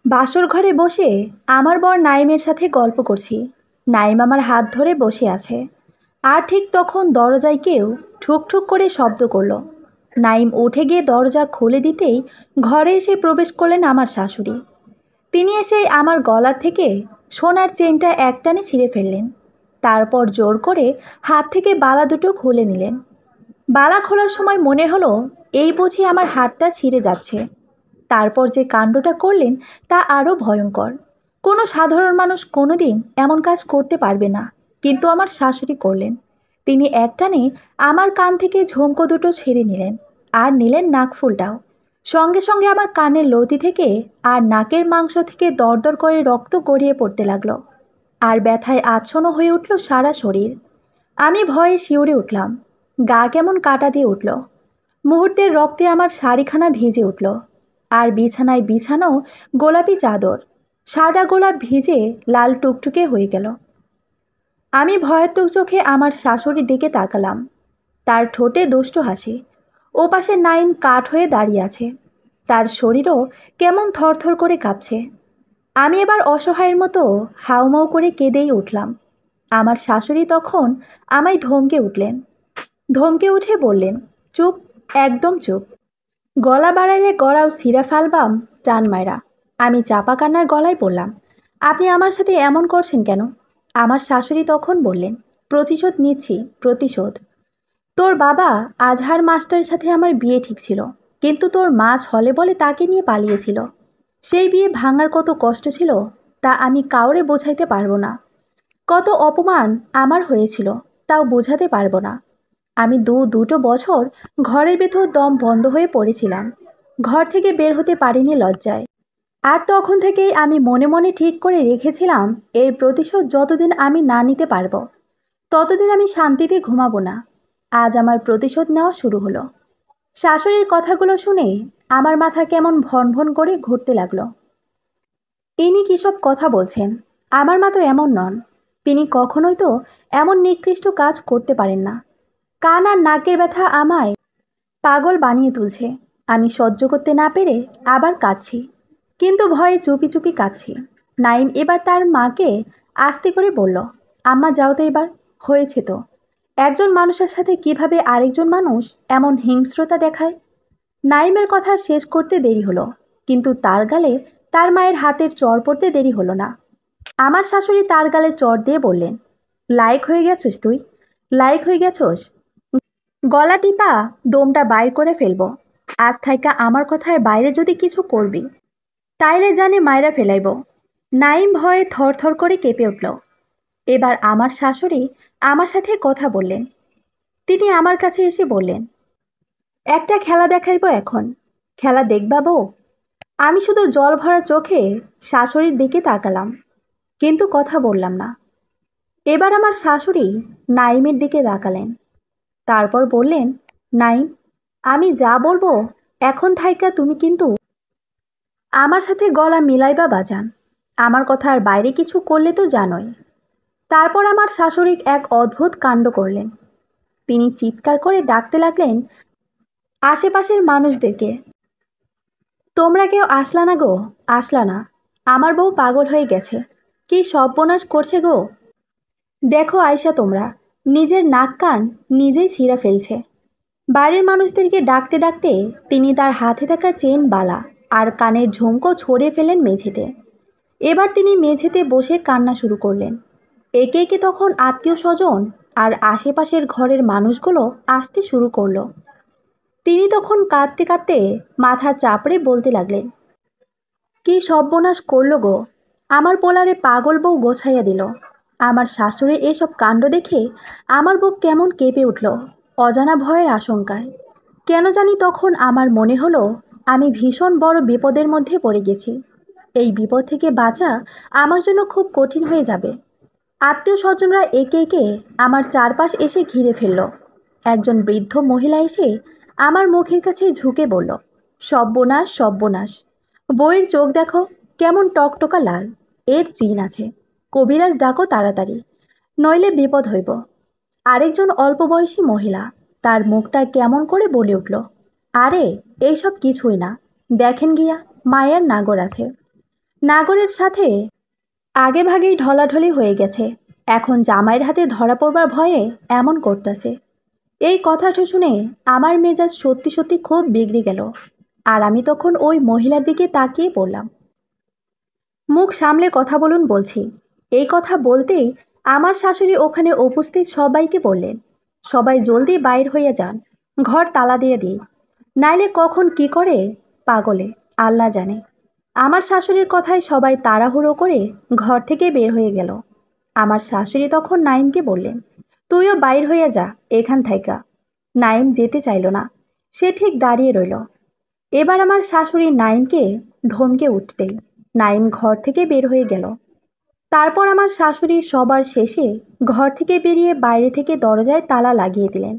বাসর ঘরে বসে আমার বর নাইমের সাথে গল্প করছি। নাইম আমার হাত ধরে বসে আছে। আর ঠিক তখন দরজায় কেউ ঠুক ঠুক করে শব্দ করলো। নাইম উঠে গিয়ে দরজা খুলে দিতেই ঘরে এসে প্রবেশ করলেন আমার শাশুড়ি। তিনি এসে আমার গলার থেকে সোনার চেনটা একটানে ছিঁড়ে ফেললেন। তারপর জোর করে হাত থেকে বালা দুটো খুলে নিলেন। বালা খোলার সময় মনে হলো এই বুঝি আমার হাতটা ছিঁড়ে যাচ্ছে। তারপর যে কাণ্ডটা করলেন তা আরও ভয়ঙ্কর। কোনো সাধারণ মানুষ কোনোদিন এমন কাজ করতে পারবে না, কিন্তু আমার শাশুড়ি করলেন। তিনি একটানে আমার কান থেকে ঝুমকো দুটো ছেড়ে নিলেন, আর নিলেন নাকফুলটাও। সঙ্গে সঙ্গে আমার কানের লতি থেকে আর নাকের মাংস থেকে দরদর করে রক্ত গড়িয়ে পড়তে লাগলো, আর ব্যথায় আচ্ছন্ন হয়ে উঠল সারা শরীর। আমি ভয়ে শিউরে উঠলাম, গা কেমন কাটা দিয়ে উঠল। মুহূর্তের রক্তে আমার শাড়িখানা ভিজে উঠল, আর বিছানায় বিছানো গোলাপি চাদর সাদা গোলাপ ভিজে লাল টুকটুকে হয়ে গেল। আমি ভয়ার্তক চোখে আমার শাশুড়ির দিকে তাকালাম। তার ঠোঁটে দুষ্ট হাসি। ওপাশে নাইম কাঠ হয়ে দাঁড়িয়ে আছে। তার শরীরও কেমন থরথর করে কাঁপছে। আমি এবার অসহায়ের মতো হাউমাউ করে কেঁদেই উঠলাম। আমার শাশুড়ি তখন আমায় ধমকে উঠলেন। ধমকে উঠে বললেন, চুপ, একদম চুপ। গলা বাড়াইলে গড়াও সিরা ফালবাম টান মায়রা। আমি চাপা কান্নার গলায় বললাম, আপনি আমার সাথে এমন করছেন কেন? আমার শাশুড়ি তখন বললেন, প্রতিশোধ নিচ্ছি, প্রতিশোধ। তোর বাবা আজহার মাস্টারের সাথে আমার বিয়ে ঠিক ছিল, কিন্তু তোর মা ছলে বলে তাকে নিয়ে পালিয়েছিল। সেই বিয়ে ভাঙার কত কষ্ট ছিল তা আমি কাউরে বোঝাইতে পারবো না। কত অপমান আমার হয়েছিল তাও বোঝাতে পারবো না। আমি দুটো বছর ঘরের ভেতর দম বন্ধ হয়ে পড়েছিলাম। ঘর থেকে বের হতে পারিনি লজ্জায়। আর তখন থেকেই আমি মনে মনে ঠিক করে রেখেছিলাম, এর প্রতিশোধ যতদিন আমি না নিতে পারবো ততদিন আমি শান্তিতে ঘুমাবো না। আজ আমার প্রতিশোধ নেওয়া শুরু হলো। শাশুড়ির কথাগুলো শুনে আমার মাথা কেমন ভন ভন করে ঘুরতে লাগলো। ইনি কী সব কথা বলছেন? আমার মা তো এমন নন। তিনি কখনোই তো এমন নিকৃষ্ট কাজ করতে পারেন না। কান আর নাকের ব্যথা আমায় পাগল বানিয়ে তুলছে। আমি সহ্য করতে না পেরে আবার কাঁদছি, কিন্তু ভয়ে চুপি চুপি কাঁদছি। নাইম এবার তার মাকে আস্তে করে বলল, আম্মা যাও তো এবার, হয়েছে তো। একজন মানুষের সাথে কিভাবে আরেকজন মানুষ এমন হিংস্রতা দেখায়? নাইমের কথা শেষ করতে দেরি হলো, কিন্তু তার গালে তার মায়ের হাতের চড় পড়তে দেরি হলো না। আমার শাশুড়ি তার গালে চড় দিয়ে বললেন, লাইক হয়ে গেছোস তুই, লাইক হয়ে গেছোস। গলা টিপা দমটা বাইর করে ফেলবো। আজ থাইকা আমার কথার বাইরে যদি কিছু করবি তাইলে জানে মায়েরা ফেলাইব। নাইম ভয়ে থরথর করে কেঁপে উঠল। এবার আমার শাশুড়ি আমার সাথে কথা বললেন। তিনি আমার কাছে এসে বললেন, একটা খেলা দেখাইব এখন, খেলা দেখবা বউ? আমি শুধু জল ভরা চোখে শাশুড়ির দিকে তাকালাম, কিন্তু কথা বললাম না। এবার আমার শাশুড়ি নাইমের দিকে তাকালেন। তারপর বললেন, নাইম, আমি যা বলবো এখন থাইকা তুমি কিন্তু আমার সাথে গলা মিলাইবা বাজান। আমার কথার বাইরে কিছু করলে তো জানোই। তারপর আমার শাশুড়ি এক অদ্ভুত কাণ্ড করলেন। তিনি চিৎকার করে ডাকতে লাগলেন আশেপাশের মানুষদেরকে, তোমরা কেউ আসলা না গো, আসলা না। আমার বউ পাগল হয়ে গেছে, কি সর্বনাশ করছে গো। দেখো আয়শা, তোমরা নিজের নাক কান নিজেই ছিঁড়ে ফেলছে। বাড়ির মানুষদেরকে ডাকতে ডাকতে তিনি তার হাতে থাকা চেন বালা আর কানের ঝুমকো ছড়িয়ে ফেলেন মেঝেতে। এবার তিনি মেঝেতে বসে কান্না শুরু করলেন। একে একে তখন আত্মীয় স্বজন আর আশেপাশের ঘরের মানুষগুলো আসতে শুরু করলো। তিনি তখন কাঁদতে কাঁদতে মাথা চাপড়ে বলতে লাগলেন, কি সর্বনাশ করলো গো, আমার পোলারে পাগল বউ গোছাইয়া দিল। আমার শাশুড়ির এসব কাণ্ড দেখে আমার বুক কেমন কেঁপে উঠল অজানা ভয়ের আশঙ্কায়। কেন জানি তখন আমার মনে হলো আমি ভীষণ বড় বিপদের মধ্যে পড়ে গেছি। এই বিপদ থেকে বাঁচা আমার জন্য খুব কঠিন হয়ে যাবে। আত্মীয় স্বজনরা একে একে আমার চারপাশ এসে ঘিরে ফেলল। একজন বৃদ্ধ মহিলা এসে আমার মুখের কাছে ঝুঁকে বলল, সর্বনাশ, সর্বনাশ। বইয়ের চোখ দেখো কেমন টকটকা লাল, এর চিন আছে। কবিরাজ ডাকো তাড়াতাড়ি, নইলে বিপদ হইব। আরেকজন অল্প বয়সী মহিলা, তার মুখটা কেমন করে বলে উঠল, আরে এইসব কিছুই না, দেখেন গিয়া মায়ের নাগর আছে। নাগরের সাথে আগেভাগেই ঢলাঢলি হয়ে গেছে। এখন জামাইয়ের হাতে ধরা পড়বার ভয়ে এমন করতেছে। এই কথাটা শুনে আমার মেজাজ সত্যি সত্যি খুব বিগড়ে গেল। আর আমি তখন ওই মহিলার দিকে তাকিয়ে পড়লাম। মুখ সামলে কথা বলুন বলছি। এই কথা বলতেই আমার শাশুড়ি ওখানে উপস্থিত সবাইকে বললেন, সবাই জলদি বাইর হইয়া যান, ঘর তালা দিয়ে দিই, নাইলে কখন কি করে পাগলে আল্লাহ জানে। আমার শাশুড়ির কথায় সবাই তাড়াহুড়ো করে ঘর থেকে বের হয়ে গেল। আমার শাশুড়ি তখন নাইমকে বললেন, তুইও বাইর হইয়া যা এখান থাইকা। নাইম যেতে চাইল না, সে ঠিক দাঁড়িয়ে রইল। এবার আমার শাশুড়ি নাইমকে ধমকে উঠতেই নাইম ঘর থেকে বের হয়ে গেল। তারপর আমার শাশুড়ি সবার শেষে ঘর থেকে বেরিয়ে বাইরে থেকে দরজায় তালা লাগিয়ে দিলেন।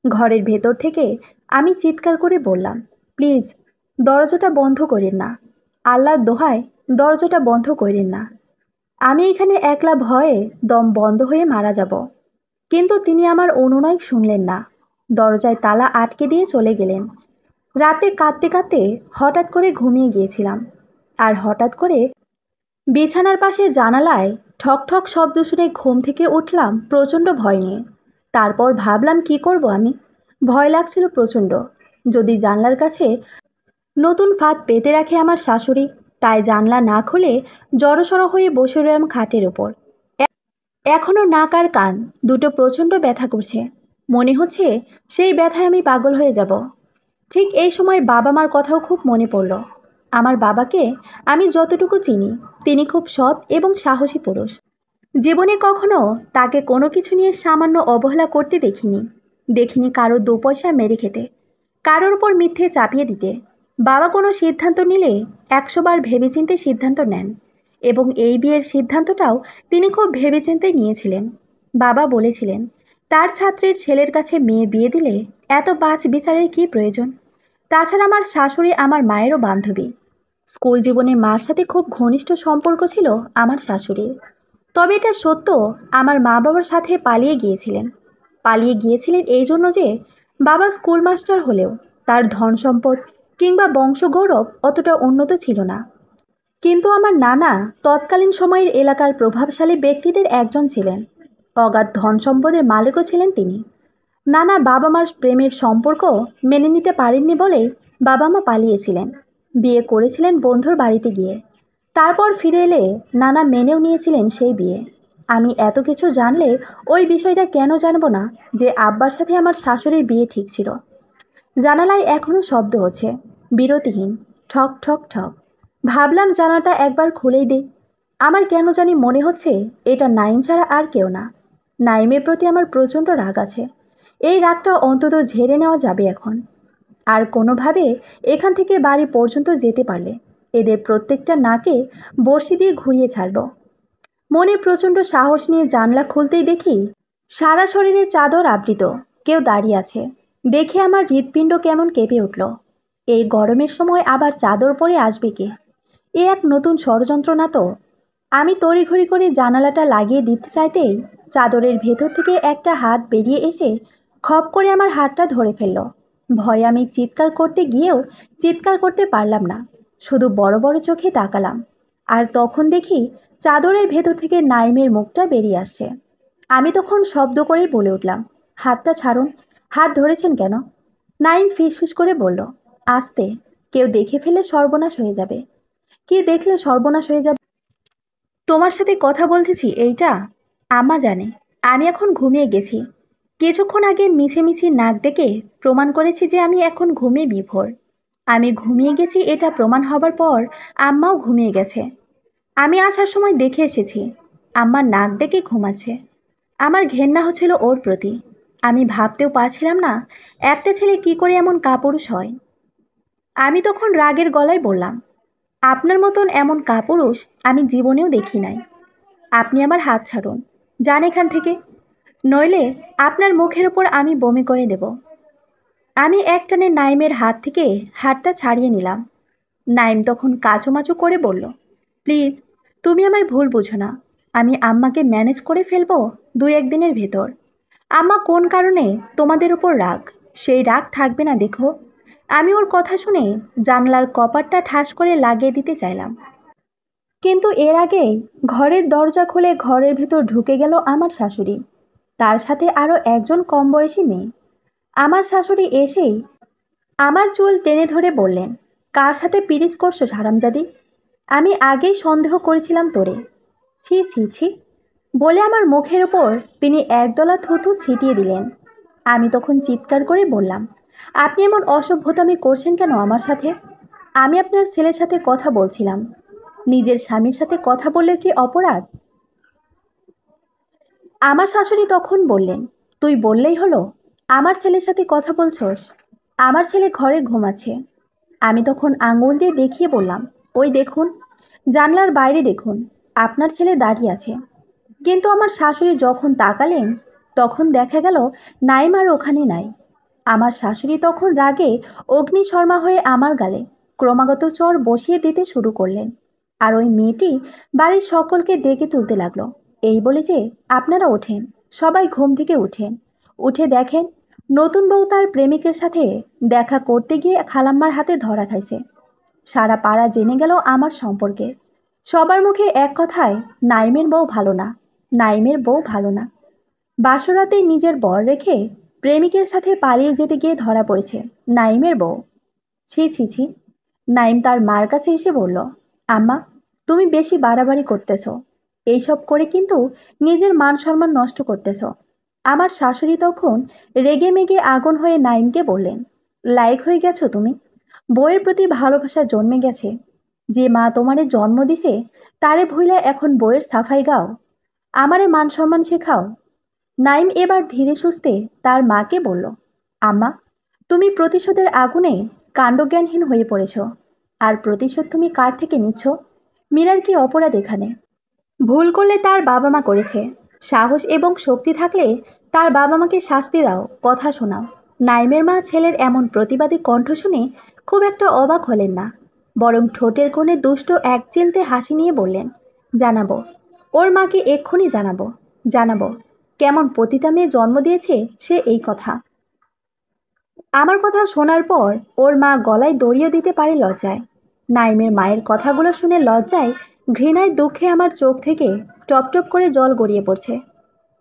ঘরের ভেতর থেকে আমি চিৎকার করে বললাম, প্লিজ দরজাটা বন্ধ করেন না, আল্লাহর দোহায় দরজাটা বন্ধ করেন না। আমি এখানে একলা ভয়ে দম বন্ধ হয়ে মারা যাব। কিন্তু তিনি আমার অনুনয় শুনলেন না, দরজায় তালা আটকে দিয়ে চলে গেলেন। রাতে কাঁদতে কাঁদতে হঠাৎ করে ঘুমিয়ে গিয়েছিলাম। আর হঠাৎ করে বিছানার পাশে জানালায় ঠক ঠক শব্দ শুনে ঘুম থেকে উঠলাম প্রচণ্ড ভয় নিয়ে। তারপর ভাবলাম কি করব আমি। ভয় লাগছিল প্রচণ্ড, যদি জানলার কাছে নতুন ফাঁদ পেতে রাখে আমার শাশুড়ি। তাই জানলা না খুলে জড়সড় হয়ে বসে রইলাম খাটের ওপর। এখনও নাক আর কান দুটো প্রচণ্ড ব্যথা করছে। মনে হচ্ছে সেই ব্যথায় আমি পাগল হয়ে যাব। ঠিক এই সময় বাবা মার কথাও খুব মনে পড়ল। আমার বাবাকে আমি যতটুকু চিনি, তিনি খুব সৎ এবং সাহসী পুরুষ। জীবনে কখনো তাকে কোনো কিছু নিয়ে সামান্য অবহেলা করতে দেখিনি কারো 2 পয়সা মেরে খেতে, কারোর উপর মিথ্যে চাপিয়ে দিতে। বাবা কোনো সিদ্ধান্ত নিলে 100 বার ভেবেচিন্তে সিদ্ধান্ত নেন, এবং এই বিয়ের সিদ্ধান্তটাও তিনি খুব ভেবেচিন্তে নিয়েছিলেন। বাবা বলেছিলেন, তার ছাত্রের ছেলের কাছে মেয়ে বিয়ে দিলে এত বাছ বিচারের কী প্রয়োজন। তাছাড়া আমার শাশুড়ি আমার মায়েরও বান্ধবী। স্কুল জীবনে মার সাথে খুব ঘনিষ্ঠ সম্পর্ক ছিল আমার শাশুড়ির। তবে এটা সত্য, আমার মা বাবার সাথে পালিয়ে গিয়েছিলেন এই জন্য যে বাবা স্কুল মাস্টার হলেও তার ধন সম্পদ কিংবা বংশগৌরব অতটা উন্নত ছিল না। কিন্তু আমার নানা তৎকালীন সময়ের এলাকার প্রভাবশালী ব্যক্তিদের একজন ছিলেন। অগাধ ধন সম্পদের মালিকও ছিলেন তিনি। নানা বাবা মার প্রেমের সম্পর্ক মেনে নিতে পারেননি বলে বাবা মা পালিয়েছিলেন, বিয়ে করেছিলেন বন্ধুর বাড়িতে গিয়ে। তারপর ফিরে এলে নানা মেনেও নিয়েছিলেন সেই বিয়ে। আমি এত কিছু জানলে ওই বিষয়টা কেন জানবো না যে আব্বার সাথে আমার শাশুড়ির বিয়ে ঠিক ছিল। জানালায় এখনও শব্দ হচ্ছে, বিরতিহীন, ঠক ঠক ঠক। ভাবলাম জানালাটা একবার খুলেই দিই। আমার কেন জানি মনে হচ্ছে এটা নাইম ছাড়া আর কেউ না। নাইমের প্রতি আমার প্রচণ্ড রাগ আছে। এই রাগটা অন্তত ঝেড়ে নেওয়া যাবে এখন। আর কোনোভাবে এখান থেকে বাড়ি পর্যন্ত যেতে পারলে এদের প্রত্যেকটা নাকে বড়শি দিয়ে ঘুরিয়ে ছাড়ব। মনে প্রচণ্ড সাহস নিয়ে জানলা খুলতেই দেখি সারা শরীরে চাদর আবৃত কেউ দাঁড়িয়ে আছে। দেখে আমার হৃৎপিণ্ড কেমন কেঁপে উঠল। এই গরমের সময় আবার চাদর পরে আসবে কে? এ এক নতুন ষড়যন্ত্র না তো? আমি তড়িঘড়ি করে জানালাটা লাগিয়ে দিতে চাইতেই চাদরের ভেতর থেকে একটা হাত বেরিয়ে এসে খপ করে আমার হাতটা ধরে ফেলল। ভয়ে আমি চিৎকার করতে গিয়েও চিৎকার করতে পারলাম না, শুধু বড় বড় চোখে তাকালাম। আর তখন দেখি চাদরের ভেতর থেকে নাইমের মুখটা বেরিয়ে আসছে। আমি তখন শব্দ করেই বলে উঠলাম, হাতটা ছাড়ুন, হাত ধরেছেন কেন? নাইম ফিসফিস করে বলল, আস্তে, কেউ দেখে ফেললে সর্বনাশ হয়ে যাবে। কি দেখলে সর্বনাশ হয়ে যাবে? তোমার সাথে কথা বলতেছি এইটা আম্মা জানে। আমি এখন ঘুমিয়ে গেছি। কিছুক্ষণ আগে মিছিমিছি নাক ডেকে প্রমাণ করেছি যে আমি এখন ঘুমিয়ে বিভোর। আমি ঘুমিয়ে গেছি এটা প্রমাণ হবার পর আম্মাও ঘুমিয়ে গেছে। আমি আসার সময় দেখে এসেছি আম্মা নাক ডেকে ঘুমাচ্ছে। আমার ঘেন্না হচ্ছিল ওর প্রতি। আমি ভাবতেও পারছিলাম না একটা ছেলে কি করে এমন কাপুরুষ হয়। আমি তখন রাগের গলায় বললাম, আপনার মতন এমন কাপুরুষ আমি জীবনেও দেখি নাই। আপনি আমার হাত ছাড়ুন, যান এখান থেকে, নইলে আপনার মুখের ওপর আমি বমি করে দেব। আমি একটানে নাইমের হাত থেকে হাতটা ছাড়িয়ে নিলাম। নাইম তখন কাচুমাচু করে বলল, প্লিজ তুমি আমায় ভুল বুঝো না। আমি আম্মাকে ম্যানেজ করে ফেলবো 2-1 দিনের ভেতর। আম্মা কোন কারণে তোমাদের উপর রাগ, সেই রাগ থাকবে না দেখো। আমি ওর কথা শুনে জানলার কপারটা ঠাস করে লাগিয়ে দিতে চাইলাম। কিন্তু এর আগেই ঘরের দরজা খুলে ঘরের ভেতর ঢুকে গেল আমার শাশুড়ি, তার সাথে আরও একজন কম বয়সী মেয়ে। আমার শাশুড়ি এসেই আমার চুল টেনে ধরে বললেন, কার সাথে পিরিচ করছো হারামজাদি? আমি আগেই সন্দেহ করেছিলাম তোরে। ছি ছি ছি বলে আমার মুখের ওপর তিনি একদলা থুতু ছিটিয়ে দিলেন। আমি তখন চিৎকার করে বললাম, আপনি এমন অসভ্যতামি করছেন কেন আমার সাথে? আমি আপনার ছেলের সাথে কথা বলছিলাম। নিজের স্বামীর সাথে কথা বললে কি অপরাধ? আমার শাশুড়ি তখন বললেন, তুই বললেই হলো, আমার ছেলের সাথে কথা বলছস? আমার ছেলে ঘরে ঘুমাচ্ছে। আমি তখন আঙুল দিয়ে দেখিয়ে বললাম, ওই দেখুন, জানলার বাইরে দেখুন, আপনার ছেলে দাঁড়িয়ে আছে। কিন্তু আমার শাশুড়ি যখন তাকালেন তখন দেখা গেল নাইম আর ওখানে নাই। আমার শাশুড়ি তখন রাগে অগ্নিশর্মা হয়ে আমার গালে ক্রমাগত চড় বসিয়ে দিতে শুরু করলেন। আর ওই মেয়েটি বাড়ির সকলকে ডেকে তুলতে লাগলো, এই বলে যে, আপনারা ওঠেন, সবাই ঘুম থেকে উঠেন, উঠে দেখেন নতুন বউ তার প্রেমিকের সাথে দেখা করতে গিয়ে খালাম্মার হাতে ধরা খাইছে। সারা পাড়া জেনে গেল আমার সম্পর্কে। সবার মুখে এক কথায়, নাইমের বউ ভালো না, নাইমের বউ ভালো না। বাসরাতে নিজের বর রেখে প্রেমিকের সাথে পালিয়ে যেতে গিয়ে ধরা পড়েছে নাইমের বউ। ছি ছি ছি। নাইম তার মার কাছে এসে বলল, আম্মা, তুমি বেশি বাড়াবাড়ি করতেছ। এইসব করে কিন্তু নিজের মান সম্মান নষ্ট করতেছ। আমার শাশুড়ি তখন রেগে মেগে আগুন হয়ে নাইমকে বললেন, লাইক হয়ে গেছো তুমি? বউয়ের প্রতি ভালোবাসা জন্মে গেছে। যে মা তোমারে জন্ম দিছে তারে ভুইলা এখন বউয়ের সাফাই গাও, আমারে মান সম্মান শেখাও। নাইম এবার ধীরে সুস্থে তার মাকে বলল, আম্মা, তুমি প্রতিশোধের আগুনে কাণ্ডজ্ঞানহীন হয়ে পড়েছ। আর প্রতিশোধ তুমি কার থেকে নিচ্ছ? মীরার কি অপরাধ এখানে? ভুল করলে তার বাবা মা করেছে, সাহস এবং শক্তি থাকলে তার বাবা মাকে শাস্তি দাও, কথা শোনাও। নাইমের মা ছেলের এমন প্রতিবাদী কণ্ঠ শুনে খুব একটা অবাক হলেন না, বরং ঠোঁটের কোণে দুষ্ট এক চিলতে হাসি নিয়ে বললেন, জানাবো, ওর মাকে এক্ষুনি জানাবো, জানাবো কেমন পতিতা মেয়ে জন্ম দিয়েছে সে এই কথা। আমার কথা শোনার পর ওর মা গলায় দড়িয়ে দিতে পারে লজ্জায়। নাইমের মায়ের কথাগুলো শুনে লজ্জায়, ঘৃণায়, দুঃখে আমার চোখ থেকে টপ টপ করে জল গড়িয়ে পড়ছে।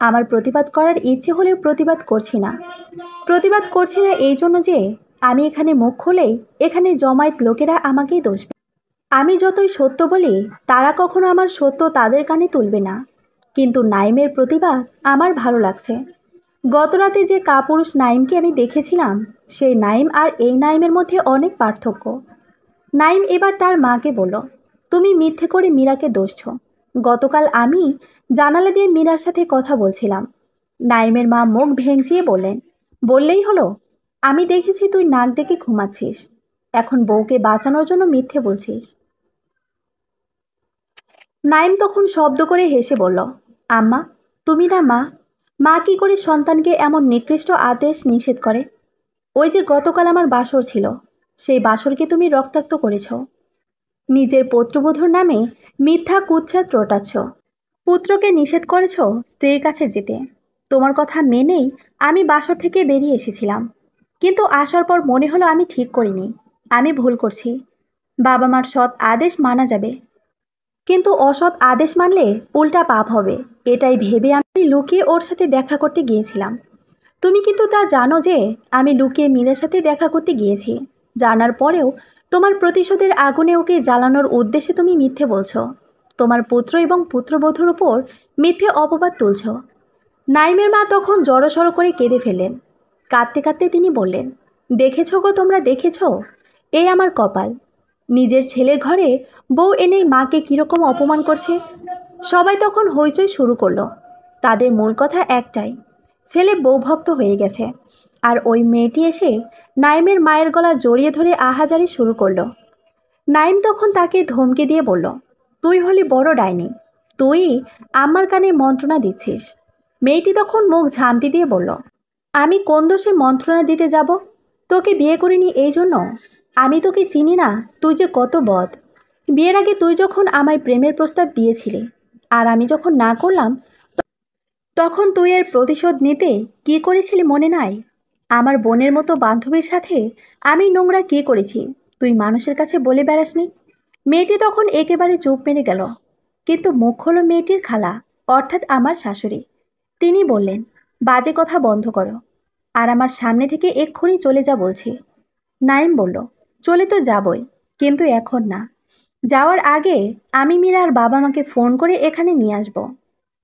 আমার প্রতিবাদ করার ইচ্ছে হলেও প্রতিবাদ করছি না। প্রতিবাদ করছি না এই জন্য যে আমি এখানে মুখ খুলেই এখানে জমায়েত লোকেরা আমাকেই দোষ দেবে। আমি যতই সত্য বলি তারা কখনো আমার সত্য তাদের কানে তুলবে না। কিন্তু নাইমের প্রতিবাদ আমার ভালো লাগছে। গতরাতে যে কাপুরুষ নাইমকে আমি দেখেছিলাম, সেই নাইম আর এই নাইমের মধ্যে অনেক পার্থক্য। নাইম এবার তার মাকে বলল, তুমি মিথ্যে করে মীরাকে দোষছ। গতকাল আমি জানালা দিয়ে মীরার সাথে কথা বলছিলাম। নাইমের মা মুখ ভেঙচিয়ে বললেন, বললেই হলো, আমি দেখেছি তুই নাক ডেকে ঘুমাচ্ছিস, এখন বউকে বাঁচানোর জন্য মিথ্যে বলছিস। নাইম তখন শব্দ করে হেসে বলল, আম্মা, তুমি না মা, মা কি করে সন্তানকে এমন নিকৃষ্ট আদেশ নিষেধ করে? ওই যে গতকাল আমার বাসর ছিল, সেই বাসরকে তুমি রক্তাক্ত করেছ। নিজের পুত্রবধূর নামে মিথ্যা কুৎসা রটাচ্ছ। পুত্রকে নিষেধ করেছ স্ত্রীর কাছে যেতে। তোমার কথা মেনেই আমি বাসর থেকে বেরিয়ে এসেছিলাম, কিন্তু আসার পর মনে হলো আমি ঠিক করিনি, আমি ভুল করছি। বাবা মার সৎ আদেশ মানা যাবে, কিন্তু অসৎ আদেশ মানলে উল্টা পাপ হবে, এটাই ভেবে আমি লুকিয়ে ওর সাথে দেখা করতে গিয়েছিলাম। তুমি কিন্তু তা জানো যে আমি লুকিয়ে মীরের সাথে দেখা করতে গিয়েছি। জানার পরেও তোমার প্রতিশোধের আগুনে ওকে জ্বালানোর উদ্দেশ্যে তুমি মিথ্যে বলছো। তোমার পুত্র এবং পুত্রবধূর উপর মিথ্যে অপবাদ তুলছ। নাইমের মা তখন জড়সড় করে কেঁদে ফেললেন। কাঁদতে কাঁদতে তিনি বললেন, দেখেছো গো, তোমরা দেখেছো, এই আমার কপাল। নিজের ছেলের ঘরে বউ এনেই মাকে কীরকম অপমান করছে। সবাই তখন হইচই শুরু করলো। তাদের মূল কথা একটাই, ছেলে বউভক্ত হয়ে গেছে। আর ওই মেয়েটি এসে নাইমের মায়ের গলা জড়িয়ে ধরে আহাজারি শুরু করলো। নাইম তখন তাকে ধমকে দিয়ে বলল, তুই হলি বড় ডাইনি, তুই আমার কানে মন্ত্রণা দিচ্ছিস। মেয়েটি তখন মুখ ঝামটি দিয়ে বলল, আমি কোন দোষে মন্ত্রণা দিতে যাব? তোকে বিয়ে করিনি এই জন্য? আমি তোকে চিনি না, তুই যে কত বদ। বিয়ের আগে তুই যখন আমায় প্রেমের প্রস্তাব দিয়েছিলি, আর আমি যখন না করলাম, তখন তুই এর প্রতিশোধ নিতে কি করেছিলি মনে নাই? আমার বোনের মতো বান্ধবীর সাথে আমি নোংরা কি করেছি তুই মানুষের কাছে বলে বেড়াসনি? মেয়েটি তখন একেবারে চুপ মেরে গেল, কিন্তু মুখ হলো মেয়েটির খালা, অর্থাৎ আমার শাশুড়ি। তিনি বললেন, বাজে কথা বন্ধ করো, আর আমার সামনে থেকে এক্ষুনি চলে যা বলছি। নাইম বলল, চলে তো যাবই, কিন্তু এখন না। যাওয়ার আগে আমি মীরার বাবা মাকে ফোন করে এখানে নিয়ে আসব।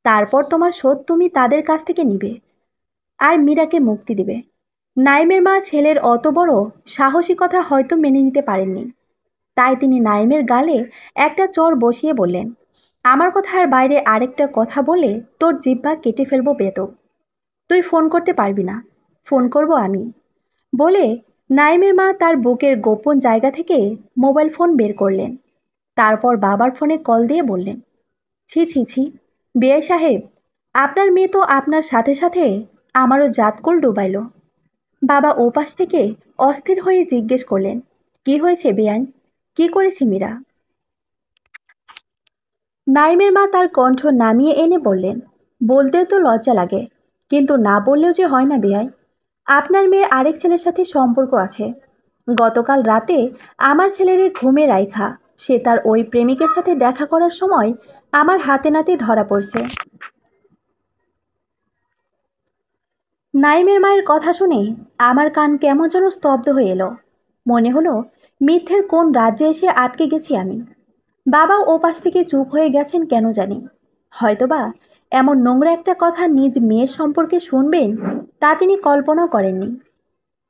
তারপর তোমার শোধ তুমি তাদের কাছ থেকে নিবে আর মীরাকে মুক্তি দিবে। নাইমের মা ছেলের অত বড় সাহসী কথা হয়তো মেনে নিতে পারেননি, তাই তিনি নাইমের গালে একটা চড় বসিয়ে বললেন, আমার কথার বাইরে আরেকটা কথা বলে তোর জিহ্বা কেটে ফেলবো বেতক। তুই ফোন করতে পারবি না, ফোন করব আমি। বলে নাইমের মা তার বুকের গোপন জায়গা থেকে মোবাইল ফোন বের করলেন। তারপর বাবার ফোনে কল দিয়ে বললেন, ছি ছি ছি, বিআই সাহেব, আপনার মেয়ে তো আপনার সাথে সাথে আমারও জাতকুল ডুবাইল। বাবা ওপাশ থেকে অস্থির হয়ে জিজ্ঞেস করলেন, কি হয়েছে বেআইন, কি করেছে মীরা? নাইমের মা তার কণ্ঠ নামিয়ে এনে বললেন, বলতেও তো লজ্জা লাগে, কিন্তু না বললেও যে হয় না বেআই। আপনার মেয়ে আরেক ছেলের সাথে সম্পর্ক আছে। গতকাল রাতে আমার ছেলের ঘুমে রাইখা সে তার ওই প্রেমিকের সাথে দেখা করার সময় আমার হাতে নাতে ধরা পড়ছে। নাইমের মায়ের কথা শুনে আমার কান কেমন যেন স্তব্ধ হয়ে এলো। মনে হলো মিথ্যের কোন রাজ্যে এসে আটকে গেছি আমি। বাবা ও পাশ থেকে চুপ হয়ে গেছেন কেন জানি। হয়তোবা এমন নোংরা একটা কথা নিজ মেয়ের সম্পর্কে শুনবেন তা তিনি কল্পনাও করেননি।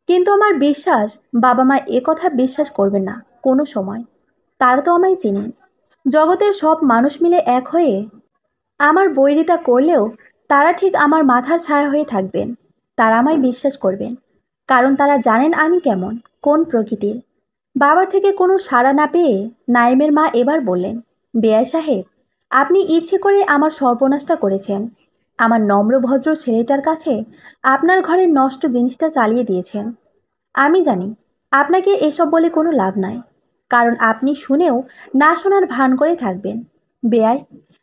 কিন্তু আমার বিশ্বাস বাবা মা এ কথা বিশ্বাস করবেন না কোনো সময়। তারা তো আমায় চেনেন। জগতের সব মানুষ মিলে এক হয়ে আমার বৈরিতা করলেও তারা ঠিক আমার মাথার ছায়া হয়ে থাকবেন। তারা আমায় বিশ্বাস করবেন, কারণ তারা জানেন আমি কেমন, কোন প্রকৃতির। বাবার থেকে কোনো সাড়া না পেয়ে নাইমের মা এবার বললেন, বেয়াই সাহেব, আপনি ইচ্ছে করে আমার সর্বনাশটা করেছেন। আমার নম্র ভদ্র ছেলেটার কাছে আপনার ঘরের নষ্ট জিনিসটা চালিয়ে দিয়েছেন। আমি জানি আপনাকে এসব বলে কোনো লাভ নাই, কারণ আপনি শুনেও না শোনার ভান করে থাকবেন। বেয়াই,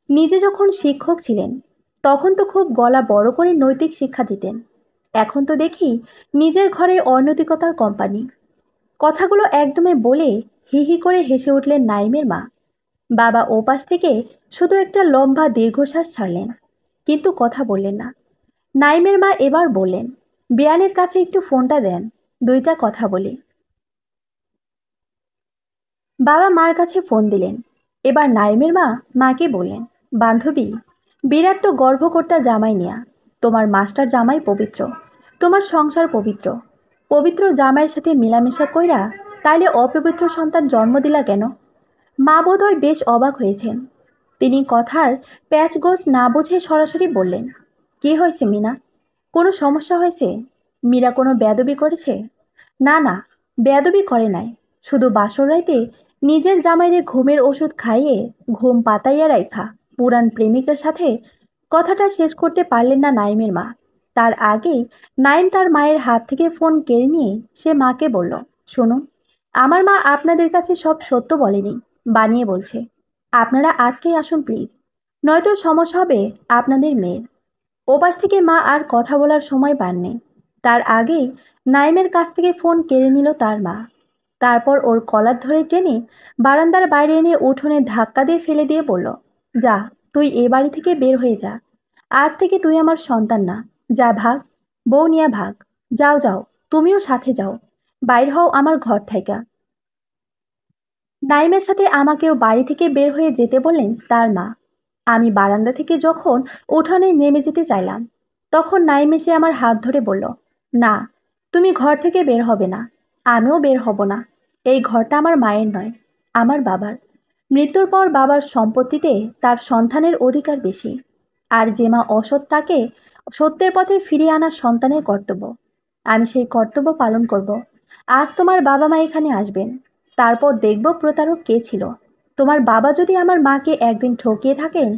নিজে যখন শিক্ষক ছিলেন তখন তো খুব গলা বড় করে নৈতিক শিক্ষা দিতেন। এখন তো দেখি নিজের ঘরে অনৈতিকতার কোম্পানি। কথাগুলো একদমই বলে হি হি করে হেসে উঠলেন নাইমের মা। বাবা ওপাশ থেকে শুধু একটা লম্বা দীর্ঘশ্বাস ছাড়লেন, কিন্তু কথা বললেন না। নাইমের মা এবার বললেন, বিয়ানের কাছে একটু ফোনটা দেন, দুইটা কথা বলি। বাবা মার কাছে ফোন দিলেন। এবার নাইমের মা মাকে বললেন, বান্ধবী, বিরাট তো গর্ভকর্তা জামাই নেয়া। তোমার মাস্টার জামাই পবিত্র, তোমার সংসার পবিত্র। পবিত্র জামাইয়ের সাথে মিলামেশা কইরা তাইলে অপবিত্র সন্তান জন্ম দিলা কেন? মা বোধহয় বেশ অবাক হয়েছেন। তিনি কথার প্যাচগোছ না বুঝে সরাসরি বললেন, কি হয়েছে মিনা? কোনো সমস্যা হয়েছে? মীরা কোনো বেয়াদবি করেছে? না না, বেয়াদবি করে নাই। শুধু বাসর রাইতে নিজের জামাইরে ঘুমের ওষুধ খাইয়ে ঘুম পাতাইয়া রাইখা পুরান প্রেমিকের সাথে। কথাটা শেষ করতে পারলেন না নাইমের মা। তার আগেই নাইম তার মায়ের হাত থেকে ফোন কেড়ে নিয়ে সে মাকে বলল, শুনুন, আমার মা আপনাদের কাছে সব সত্য বলেনি, বানিয়ে বলছে। আপনারা আজকেই আসুন প্লিজ, নয়তো সমস্যা হবে আপনাদের মেয়ের। ওপাশ থেকে মা আর কথা বলার সময় পাননি। তার আগেই নাইমের কাছ থেকে ফোন কেড়ে নিল তার মা। তারপর ওর কলার ধরে টেনে বারান্দার বাইরে এনে উঠোনে ধাক্কা দিয়ে ফেলে দিয়ে বলল, যা, তুই এ বাড়ি থেকে বের হয়ে যা। আজ থেকে তুই আমার সন্তান না। যা, ভাগ, বউ নিয়ে ভাগ। যাও যাও, তুমিও সাথে যাও, বাইর হও আমার ঘর থাইকা। নাইমের সাথে আমাকেও বাড়ি থেকে বের হয়ে যেতে বললেন তার মা। আমি বারান্দা থেকে যখন উঠোনে নেমে যেতে চাইলাম, তখন নাইম এসে আমার হাত ধরে বলল, না, তুমি ঘর থেকে বের হবে না, আমিও বের হব না। এই ঘরটা আমার মায়ের নয়, আমার বাবার। মৃত্যুর পর বাবার সম্পত্তিতে তার সন্তানের অধিকার বেশি। আর যে মা অসৎ তাকে সত্যের পথে ফিরিয়ে আনা সন্তানের কর্তব্য। আমি সেই কর্তব্য পালন করব। আজ তোমার বাবা মা এখানে আসবেন, তারপর দেখব প্রতারক কে ছিল। তোমার বাবা যদি আমার মাকে একদিন ঠকিয়ে থাকেন,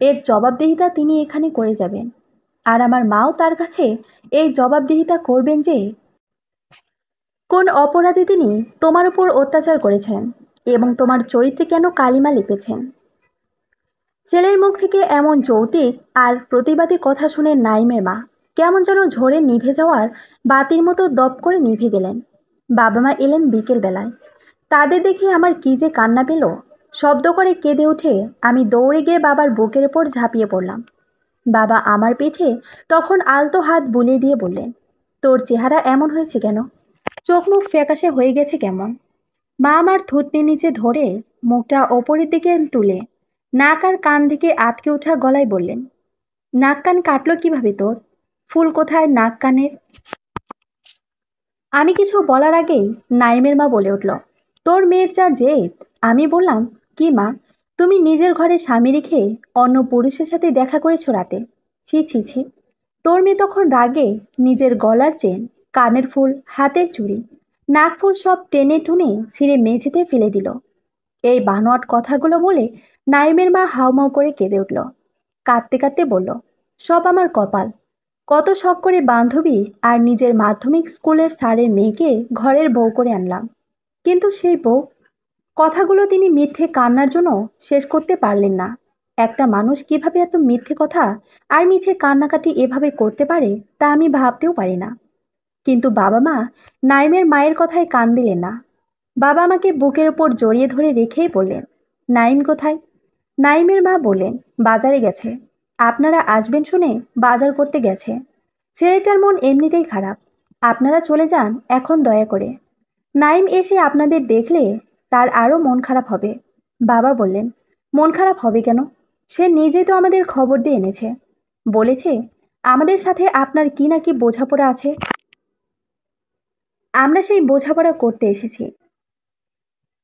এর জবাবদিহিতা তিনি এখানে করে যাবেন। আর আমার মাও তার কাছে এই জবাবদিহিতা করবেন যে কোন অপরাধে তিনি তোমার উপর অত্যাচার করেছেন এবং তোমার চরিত্রে কেন কালিমা লিপেছেন। ছেলের মুখ থেকে এমন যৌক্তিক আর প্রতিবাদী কথা শুনে নাইমের মা কেমন যেন ঝরে নিভে যাওয়ার বাতির মতো দপ করে নিভে গেলেন। বাবা মা এলেন বিকেল বেলায়। তাদের দেখে আমার কি যে কান্না পেল। শব্দ করে কেঁদে উঠে আমি দৌড়ে গিয়ে বাবার বুকের ওপর ঝাঁপিয়ে পড়লাম। বাবা আমার পিঠে তখন আলতো হাত বুলিয়ে দিয়ে বললেন, তোর চেহারা এমন হয়েছে কেন? চোখ মুখ ফ্যাকাশে হয়ে গেছে কেমন? মা আমার থুতনির নিচে ধরে মুখটা ওপরের দিকে তুলে নাক আর কান দিকে আটকে ওঠা গলায় বললেন, নাক কান কাটলো কিভাবে তোর? ফুল কোথায় নাক কানের? আমি কিছু বলার আগেই নাইমের মা বলে উঠল, তোর মেয়ের যা জেদ! আমি বললাম, কি মা, তুমি নিজের ঘরে স্বামী রেখে অন্য পুরুষের সাথে দেখা করেছো রাতে? ছি ছি ছি! তোর মেয়ে তখন রাগে নিজের গলার চেন, কানের ফুল, হাতের চুড়ি, নাক ফুল সব টেনে টুনে ছিঁড়ে মেঝেতে ফেলে দিল। এই বানোয়াট কথাগুলো বলে নাইমের মা হাউমাউ করে কেঁদে উঠল। কাঁদতে কাঁদতে বলল, সব আমার কপাল। কত শখ করে বান্ধবী আর নিজের মাধ্যমিক স্কুলের স্যারের মেয়েকে ঘরের বউ করে আনলাম, কিন্তু সেই বউ। কথাগুলো তিনি মিথ্যে কান্নার জন্য শেষ করতে পারলেন না। একটা মানুষ কিভাবে এত মিথ্যে কথা আর মিছে কান্নাকাটি এভাবে করতে পারে তা আমি ভাবতেও পারি না। কিন্তু বাবা মা নাইমের মায়ের কথায় কান দিলেন না। বাবা আমাকে বুকের ওপর জড়িয়ে ধরে রেখেই বললেন, নাইম কোথায়? নাইমের মা বললেন, বাজারে গেছে। আপনারা আসবেন শুনে বাজার করতে গেছে। ছেলেটার মন এমনিতেই খারাপ। আপনারা চলে যান এখন দয়া করে। নাইম এসে আপনাদের দেখলে তার আরও মন খারাপ হবে। বাবা বললেন, মন খারাপ হবে কেন? সে নিজেই তো আমাদের খবর দিয়ে এনেছে। বলেছে আমাদের সাথে আপনার কি নাকি বোঝাপড়া আছে। আমরা সেই বোঝাপড়া করতে এসেছি।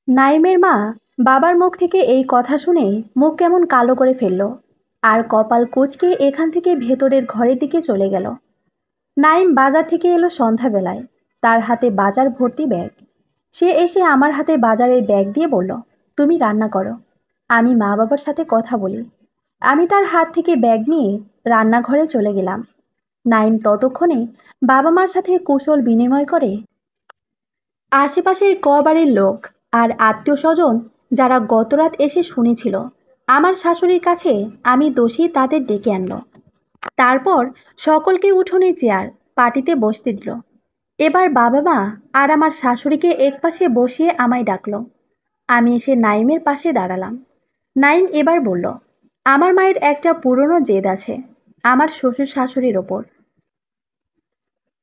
নাইমের মা বাবার মুখ থেকে এই কথা শুনে মুখ কেমন কালো করে ফেলল আর কপাল কুঁচকে এখান থেকে ভেতরের ঘরের দিকে চলে গেল। নাইম বাজার থেকে এলো সন্ধ্যাবেলায়, তার হাতে বাজার ভর্তি ব্যাগ। সে এসে আমার হাতে বাজারের ব্যাগ দিয়ে বলল, তুমি রান্না করো, আমি মা বাবার সাথে কথা বলি। আমি তার হাত থেকে ব্যাগ নিয়ে রান্নাঘরে চলে গেলাম। নাইম ততক্ষণে বাবা মার সাথে কুশল বিনিময় করে আশেপাশের কবারের লোক আর আত্মীয় স্বজন যারা গতরাত এসে শুনেছিল আমার শাশুড়ির কাছে আমি দোষী তাদের ডেকে আনলো। তারপর সকলকে উঠোনে চেয়ার পাটিতে বসতে দিল। এবার বাবা মা আর আমার শাশুড়িকে একপাশে বসিয়ে আমায় ডাকলো। আমি এসে নাইমের পাশে দাঁড়ালাম। নাইম এবার বলল, আমার মায়ের একটা পুরনো জেদ আছে আমার শ্বশুর শাশুড়ির ওপর।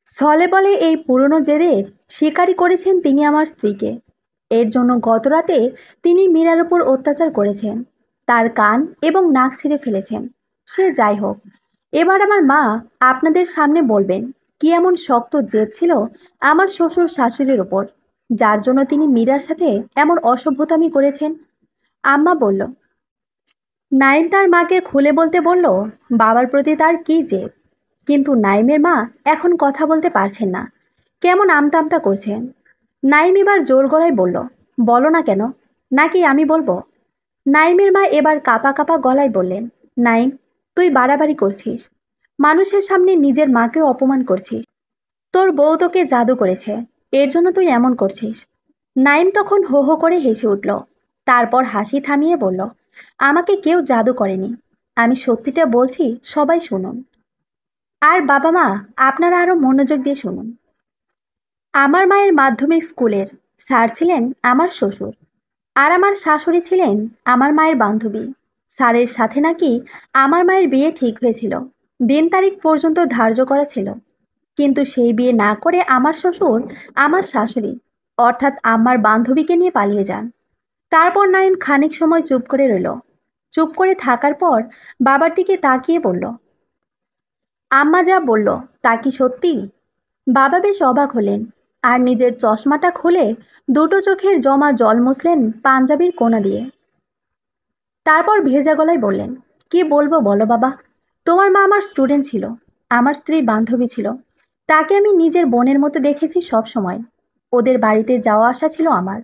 ছলে বলে এই পুরনো জেদের শিকারী করেছেন তিনি আমার স্ত্রীকে। এর জন্য গতরাতে তিনি মীরার ওপর অত্যাচার করেছেন, তার কান এবং নাক ছিঁড়ে ফেলেছেন। সে যাই হোক, এবার আমার মা আপনাদের সামনে বলবেন কি এমন শক্ত জেদ ছিল আমার শ্বশুর শাশুড়ির ওপর, যার জন্য তিনি মীরার সাথে এমন অসভ্যতামি করেছেন। আম্মা বলল, নাইম তার মাকে খুলে বলতে বলল বাবার প্রতি তার কি জেদ। কিন্তু নাইমের মা এখন কথা বলতে পারছেন না, কেমন আমতা আমতা করছেন। নাইম এবার জোর গলায় বলল, বলো না কেন? নাকি আমি বলবো? নাইমের মা এবার কাঁপা কাঁপা গলায় বললেন, নাইম, তুই বাড়াবাড়ি করছিস। মানুষের সামনে নিজের মাকেও অপমান করছিস। তোর বউ তোকে জাদু করেছে, এর জন্য তুই এমন করছিস। নাইম তখন হো হো করে হেসে উঠল। তারপর হাসি থামিয়ে বলল, আমাকে কেউ জাদু করেনি, আমি সত্যিটা বলছি, সবাই শুনুন। আর বাবা মা, আপনারা আরো মনোযোগ দিয়ে শুনুন। আমার মায়ের মাধ্যমিক স্কুলের স্যার ছিলেন আমার শ্বশুর, আর আমার শাশুড়ি ছিলেন আমার মায়ের বান্ধবী। স্যারের সাথে নাকি আমার মায়ের বিয়ে ঠিক হয়েছিল, দিন তারিখ পর্যন্ত ধার্য করা ছিল। কিন্তু সেই বিয়ে না করে আমার শ্বশুর আমার শাশুড়ি অর্থাৎ আমার বান্ধবীকে নিয়ে পালিয়ে যান। তারপর নাইম খানিক সময় চুপ করে রইল। চুপ করে থাকার পর বাবার দিকে তাকিয়ে বলল, আম্মা যা বলল তা কি সত্যি? বাবা বেশ অবাক হলেন আর নিজের চশমাটা খুলে দুটো চোখের জমা জল মুছলেন পাঞ্জাবির কোনা দিয়ে। তারপর ভেজা গলায় বললেন, কি বলবো বলো বাবা, তোমার মা আমার স্টুডেন্ট ছিল, আমার স্ত্রী বান্ধবী ছিল। তাকে আমি নিজের বোনের মতো দেখেছি সব সময়। ওদের বাড়িতে যাওয়া আসা ছিল আমার।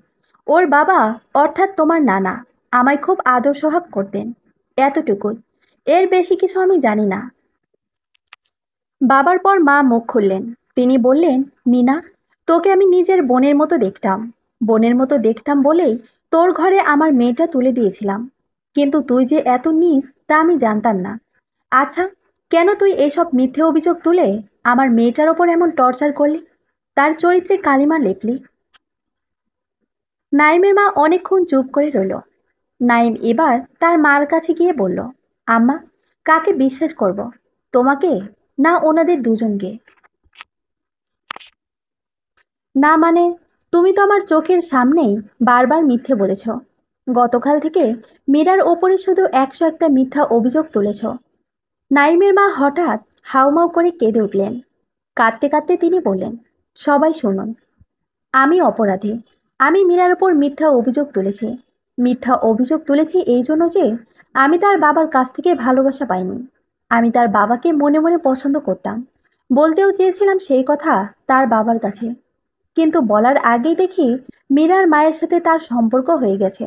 ওর বাবা অর্থাৎ তোমার নানা আমায় খুব আদর সোহাগ করতেন, এতটুকুই, এর বেশি কিছু আমি জানি না। বাবার পর মা মুখ খুললেন। তিনি বললেন, মিনা, তোকে আমি নিজের বোনের মতো দেখতাম। বোনের মতো দেখতাম বলেই তোর ঘরে আমার মেয়েটা তুলে দিয়েছিলাম। কিন্তু তুই যে এত নীচ তা আমি জানতাম না। আচ্ছা, কেন তুই এসব মিথ্যে অভিযোগ তুলে আমার মেয়েটার ওপর এমন টর্চার করলি, তার চরিত্রে কালিমা লেপলি? নাইমের মা অনেকক্ষণ চুপ করে রইল। নাইম এবার তার মার কাছে গিয়ে বলল, আম্মা, কাকে বিশ্বাস করব, তোমাকে না ওনাদের দুজনকে? না মানে, তুমি তো আমার চোখের সামনেই বারবার মিথ্যে বলেছ। গতকাল থেকে মীরার ওপরে শুধু 101টা মিথ্যা অভিযোগ তুলেছ। নাইমের মা হঠাৎ হাউমাউ করে কেঁদে উঠলেন। কাঁদতে কাঁদতে তিনি বললেন, সবাই শুনুন, আমি অপরাধী। আমি মীরার ওপর মিথ্যা অভিযোগ তুলেছি। মিথ্যা অভিযোগ তুলেছি এই জন্য যে আমি তার বাবার কাছ থেকে ভালোবাসা পাইনি। আমি তার বাবাকে মনে মনে পছন্দ করতাম, বলতেও চেয়েছিলাম সেই কথা তার বাবার কাছে, কিন্তু বলার আগেই দেখি মীরার মায়ের সাথে তার সম্পর্ক হয়ে গেছে।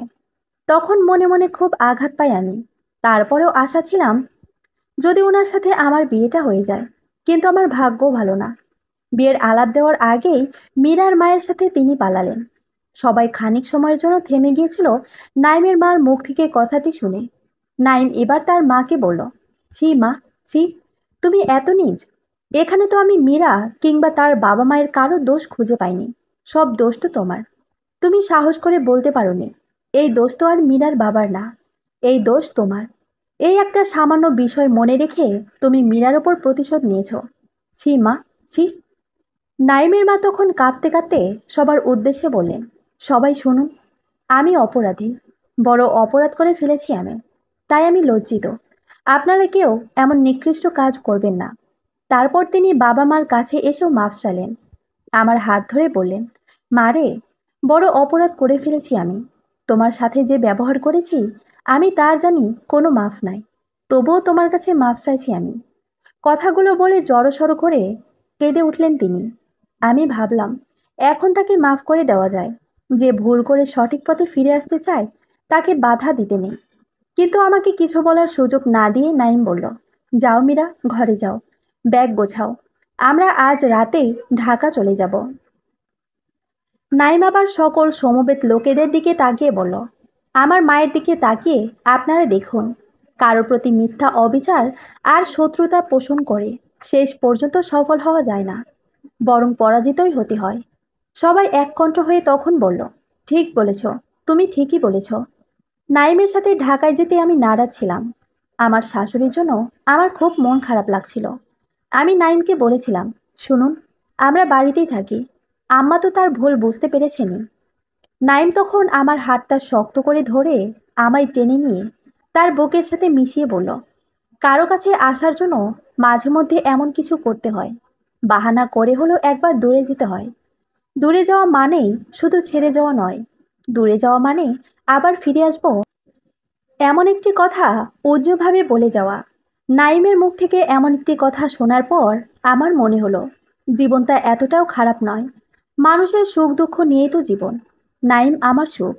তখন মনে মনে খুব আঘাত পাই আমি। তারপরেও আশা ছিলাম যদি ওনার সাথে আমার বিয়েটা হয়ে যায়, কিন্তু আমার ভাগ্য ভালো না। বিয়ের আলাপ দেওয়ার আগেই মীরার মায়ের সাথে তিনি পালালেন। সবাই খানিক সময়ের জন্য থেমে গিয়েছিল নাইমের মার মুখ থেকে কথাটি শুনে। নাইম এবার তার মাকে বলল, ছি মা, ছি, তুমি এত নীচ। এখানে তো আমি মীরা কিংবা তার বাবা মায়ের কারো দোষ খুঁজে পাইনি। সব দোষ তো তোমার। তুমি সাহস করে বলতে পারোনি এই দোষ তো আর মীরার বাবার না, এই দোষ তোমার। এই একটা সামান্য বিষয় মনে রেখে তুমি মীরার ওপর প্রতিশোধ নিয়েছ। ছি মা, ছি। নাইমের মা তখন কাঁদতে কাঁদতে সবার উদ্দেশ্যে বললেন, সবাই শুনুন, আমি অপরাধী, বড় অপরাধ করে ফেলেছি আমি, তাই আমি লজ্জিত। আপনারা কেউ এমন নিকৃষ্ট কাজ করবেন না। তারপর তিনি বাবা মার কাছে এসেও মাফ চাইলেন। আমার হাত ধরে বললেন, মা রে, বড় অপরাধ করে ফেলেছি আমি। তোমার সাথে যে ব্যবহার করেছি আমি তার জানি কোনো মাফ নাই, তবুও তোমার কাছে মাফ চাইছি আমি। কথাগুলো বলে জড়সড় করে কেঁদে উঠলেন তিনি। আমি ভাবলাম এখন তাকে মাফ করে দেওয়া যায়। যে ভুল করে সঠিক পথে ফিরে আসতে চায় তাকে বাধা দিতে নেই। কিন্তু আমাকে কিছু বলার সুযোগ না দিয়ে নাইম বলল, যাও মীরা, ঘরে যাও, ব্যাগ গোছাও, আমরা আজ রাতেই ঢাকা চলে যাব। নাইম আবার সকল সমবেত লোকেদের দিকে তাকিয়ে বলল, আমার মায়ের দিকে তাকিয়ে আপনারা দেখুন, কারো প্রতি মিথ্যা অবিচার আর শত্রুতা পোষণ করে শেষ পর্যন্ত সফল হওয়া যায় না, বরং পরাজিতই হতে হয়। সবাই এককণ্ঠ হয়ে তখন বলল, ঠিক বলেছ, তুমি ঠিকই বলেছ। নাইমের সাথে ঢাকায় যেতে আমি নারাজ ছিলাম। আমার শাশুড়ির জন্য আমার খুব মন খারাপ লাগছিল। আমি নাইমকে বলেছিলাম, শুনুন, আমরা বাড়িতেই থাকি। আম্মা তো তার ভুল বুঝতে পেরেছেনই। নাইম তখন আমার হাতটা শক্ত করে ধরে আমায় টেনে নিয়ে তার বুকের সাথে মিশিয়ে বলল, কারো কাছে আসার জন্য মাঝে মধ্যে এমন কিছু করতে হয়। বাহানা করে হলেও একবার দূরে যেতে হয়। দূরে যাওয়া মানেই শুধু ছেড়ে যাওয়া নয়, দূরে যাওয়া মানে আবার ফিরে আসবো এমন একটি কথা উজ্জ্বলভাবে বলে যাওয়া। নাইমের মুখ থেকে এমন একটি কথা শোনার পর আমার মনে হলো জীবনটা এতটাও খারাপ নয়। মানুষের সুখ দুঃখ নিয়েই তো জীবন। নাইম আমার সুখ।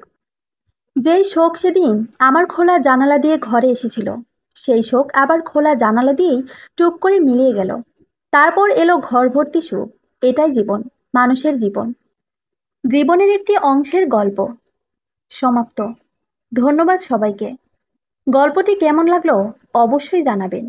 যেই শোক সেদিন আমার খোলা জানালা দিয়ে ঘরে এসেছিল, সেই শোক আবার খোলা জানালা দিয়েই টুপ করে মিলিয়ে গেল। তারপর এলো ঘর ভর্তি সুখ। এটাই জীবন, মানুষের জীবন, জীবনের একটি অংশের গল্প। সমাপ্ত। ধন্যবাদ সবাইকে। গল্পটি কেমন লাগলো অবশ্যই জানাবেন।